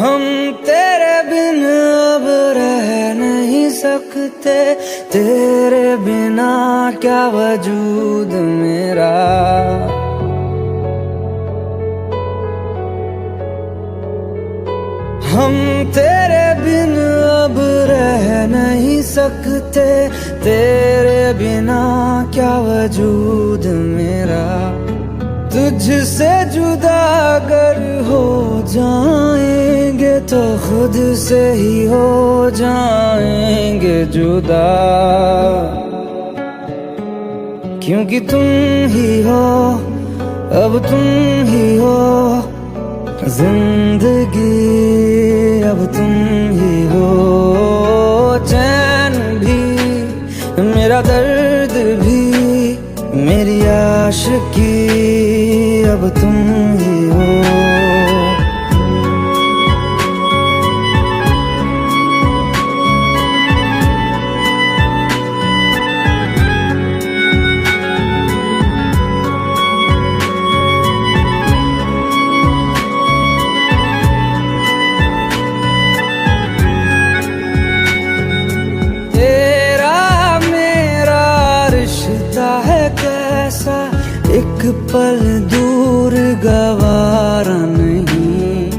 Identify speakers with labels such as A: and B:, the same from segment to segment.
A: हम तेरे बिन अब रह नहीं सकते, तेरे बिना क्या वजूद मेरा। हम तेरे बिन अब रह नहीं सकते, तेरे बिना क्या वजूद मेरा। तुझसे जुदा अगर हो जाएंगे तो खुद से ही हो जाएंगे जुदा, क्योंकि तुम ही हो, अब तुम ही हो जिंदगी, अब तुम ही हो। चैन भी, मेरा दर्द भी, मेरी आशिकी, अब तुम ही हो। एक पल दूर गवारा नहीं,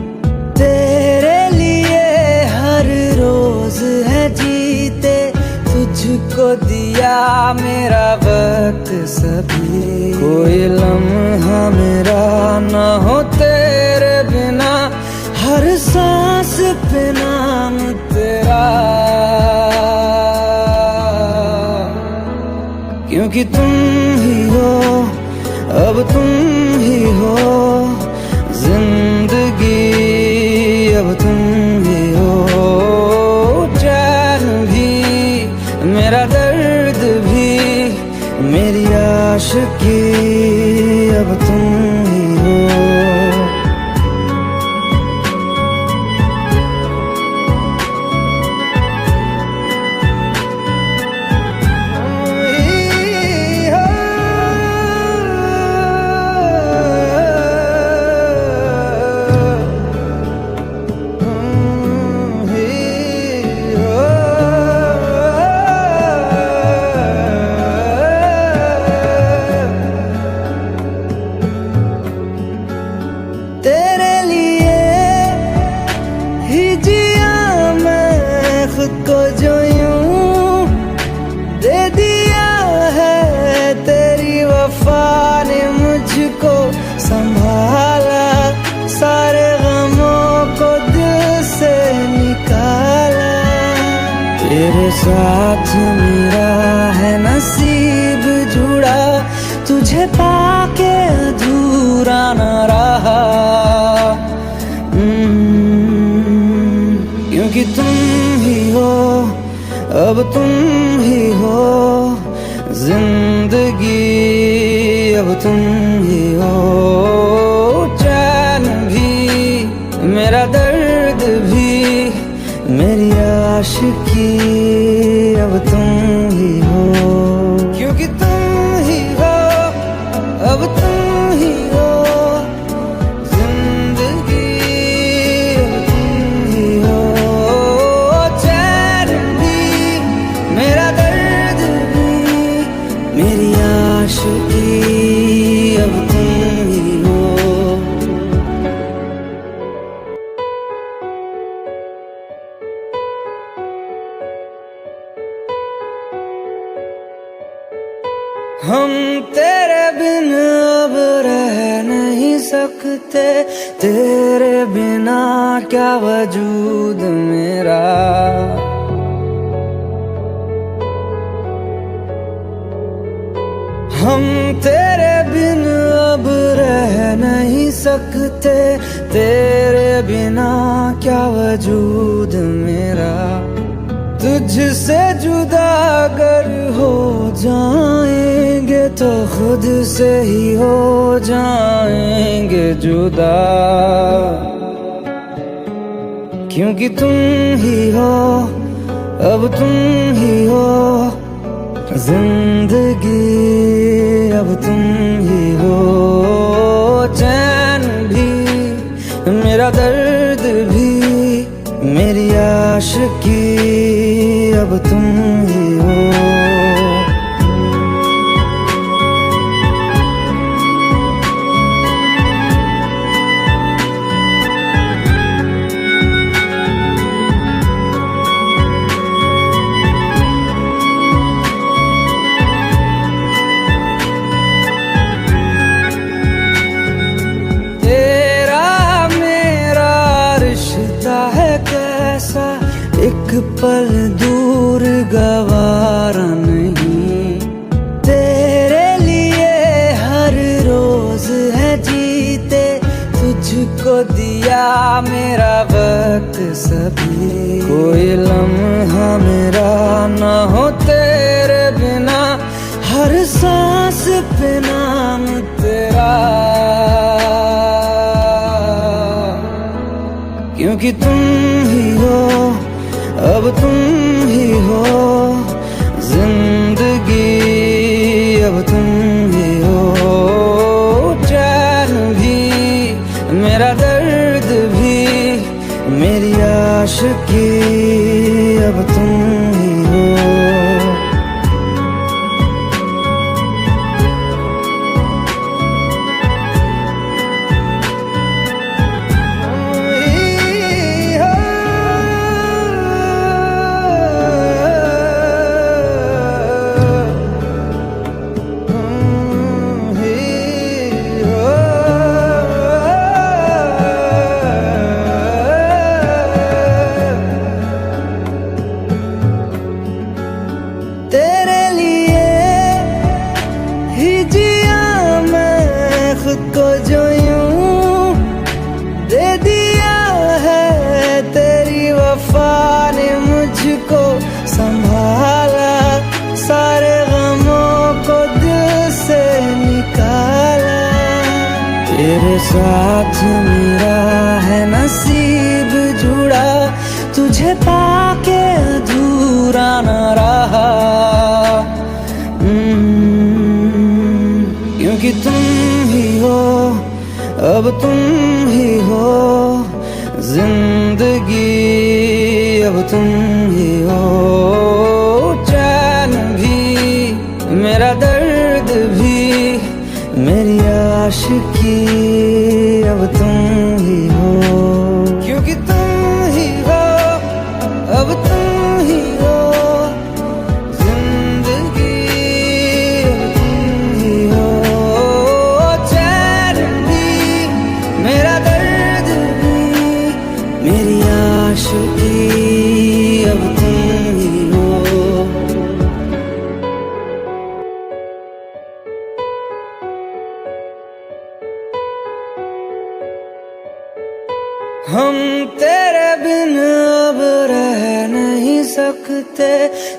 A: तेरे लिए हर रोज है जीते, तुझको दिया मेरा वक्त सभी। कोई लम्हा मेरा ना हो तेरे बिना, हर सांस पे नाम तेरा, क्योंकि तुम ही हो, अब तुम ही हो जिंदगी, अब तुम ही हो। चैन भी, मेरा दर्द भी, मेरी आशिकी, अब तुम ही हो। तेरे लिए ही जिया मैं खुद को, जो यूं दे दिया है तेरी वफा ने मुझको संभाला, सारे गमों को दिल से निकाला। तेरे साथ मेरा है नसीब जुड़ा, तुझे पाके अधूरा न रहा, क्योंकि तुम ही हो, अब तुम ही हो जिंदगी, अब तुम ही हो। चैन भी, मेरा दर्द भी, मेरी आशिकी, अब तुम ही हो, क्योंकि तुम ही हो, अब तुम ही हो जिंदगी, अब तुम ही हो। चैन भी, मेरा दर्द भी, मेरी आशिकी, अब तुम ही हो। हम तेरे बिन अब रह नहीं सकते, तेरे बिना क्या वजूद मेरा। हम तेरे बिन अब रह नहीं सकते, तेरे बिना क्या वजूद मेरा। तुझसे जुदा अगर हो जाएंगे तो खुद से ही हो जाएंगे जुदा, क्योंकि तुम ही हो, अब तुम ही हो जिंदगी, अब तुम ही हो। चैन भी, मेरा दर्द भी, आशिकी अब तुम ही हो। एक पल दूर गवारा नहीं, तेरे लिए हर रोज है जीते, तुझको दिया मेरा वक्त सभी। कोई लम्हा मेरा ना हो तेरे बिना, हर सांस पे नाम तेरा, क्योंकि तुम ही हो अब तुम ही हो जिंदगी, अब तुम ही हो। चैन भी मेरा दर्द भी मेरी आशिकी अब तुम ही हो। तेरे लिए ही जिया मैं खुद को, जो यूं दे दिया है तेरी वफा ने मुझको संभाला, सारे गमों को दिल से निकाला। तेरे साथ मेरा है नसीब जुड़ा, तुझे पाके अधूरा न रहा, क्योंकि तुम ही हो अब तुम ही हो जिंदगी, अब तुम ही हो। चैन भी मेरा दर्द भी मेरी आशिकी अब तुम ही हो, क्योंकि तुम ही हो अब तुम ही हो जिंदगी, अब तुम ही हो। चैन भी मेरा दर्द भी मेरी आशिकी अब तुम ही हो। हम तेरे बिन अब रह नहीं सकते,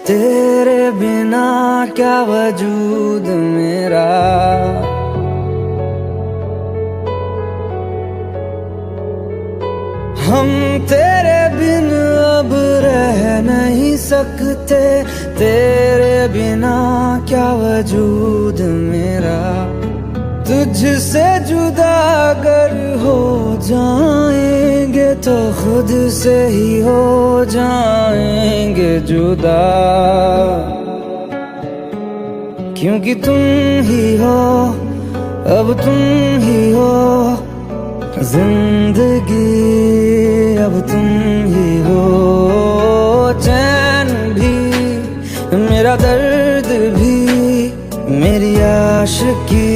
A: तेरे बिना क्या वजूद मेरा। हम तेरे बिन अब रह नहीं सकते, तेरे बिना क्या वजूद मेरा। तुझसे जुदा अगर हो जाएंगे तो खुद से ही हो जाएंगे जुदा, क्योंकि तुम ही हो अब तुम ही हो जिंदगी, अब तुम ही हो। चैन भी मेरा दर्द भी मेरी आशिकी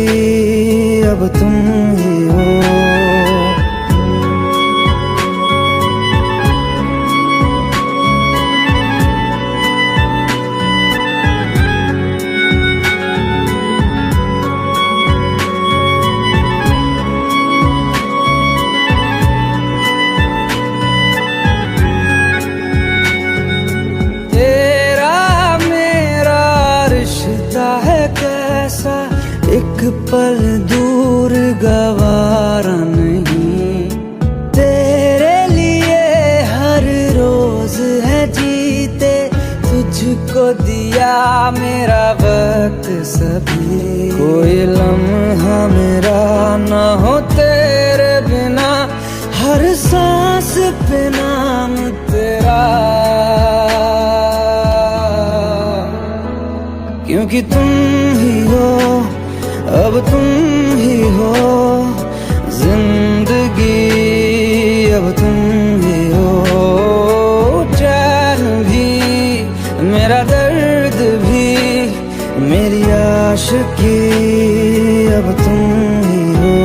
A: अब तुम ही हो। एक पल दूर गवारा नहीं, तेरे लिए हर रोज है जीते, तुझको दिया मेरा वक्त सभी। कोई लम्हा मेरा ना हो तेरे बिना, हर सांस पे नाम तेरा, तेरा, क्योंकि तुम ही हो, अब तुम ही हो जिंदगी, अब तुम ही हो चैन भी, मेरा दर्द भी, मेरी आशिकी, अब तुम ही हो।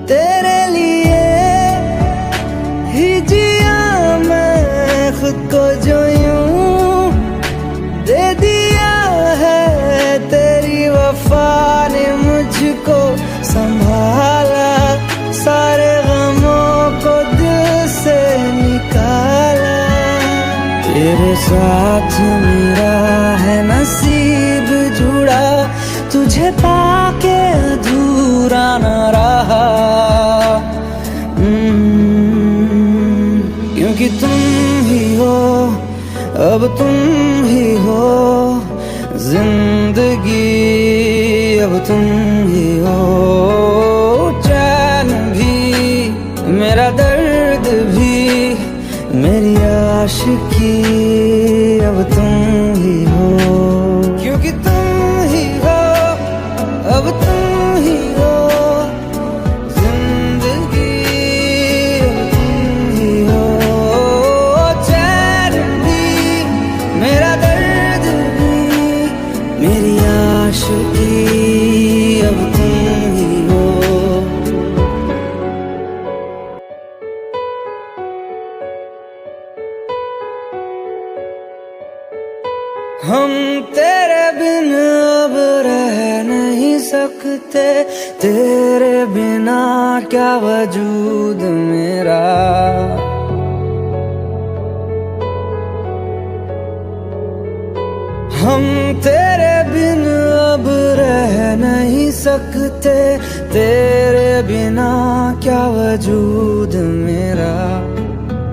A: तेरे लिए ही जिया मैं खुद को, जो यूं दे दिया है तेरी वफा ने मुझको संभाला, सारे गमों को दिल से निकाला। तेरे साथ मेरा है नसीब जुड़ा, तुझे पाके अधूरा न रहा, क्योंकि तुम ही हो, अब तुम ही हो जिंदगी, अब तुम ही हो चैन भी, मेरा दर्द भी, मेरी आशिकी, अब तुम ही हो, क्योंकि तुम ही हो, अब तुम ही हो जिंदगी, अब तुम ही हो चैन भी, मेरा दर्द भी, मेरी आशिकी, अब तुम ही हो। हम तेरे बिन अब रह नहीं सकते, तेरे बिना क्या वजूद मेरा, हम तेरे बिन अब रह नहीं सकते, तेरे बिना क्या वजूद मेरा,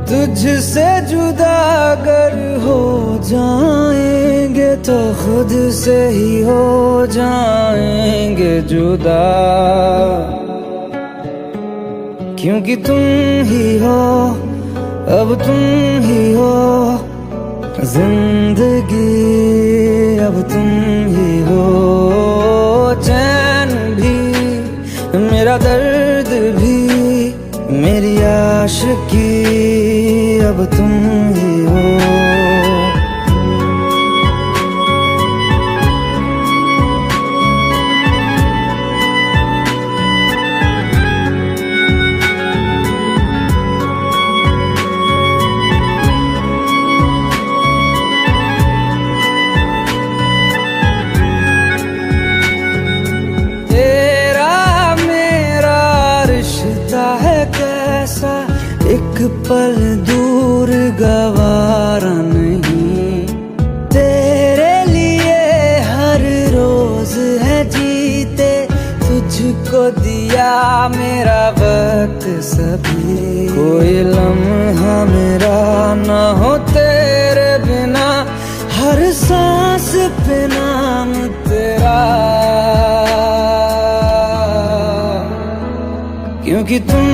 A: तुझसे जुदा अगर हो जाएंगे तो खुद से ही हो जाएंगे जुदा, क्योंकि तुम ही हो, अब तुम ही हो जिंदगी, अब तुम ही हो चैन भी, मेरा दर्द भी, मेरी आशिकी, अब तुम ही हो। एक पल दूर गवारा नहीं, तेरे लिए हर रोज है जीते, तुझको दिया मेरा वक्त सभी, कोई लम्हा मेरा न हो तेरे बिना, हर सांस पे नाम तेरा, क्योंकि तुम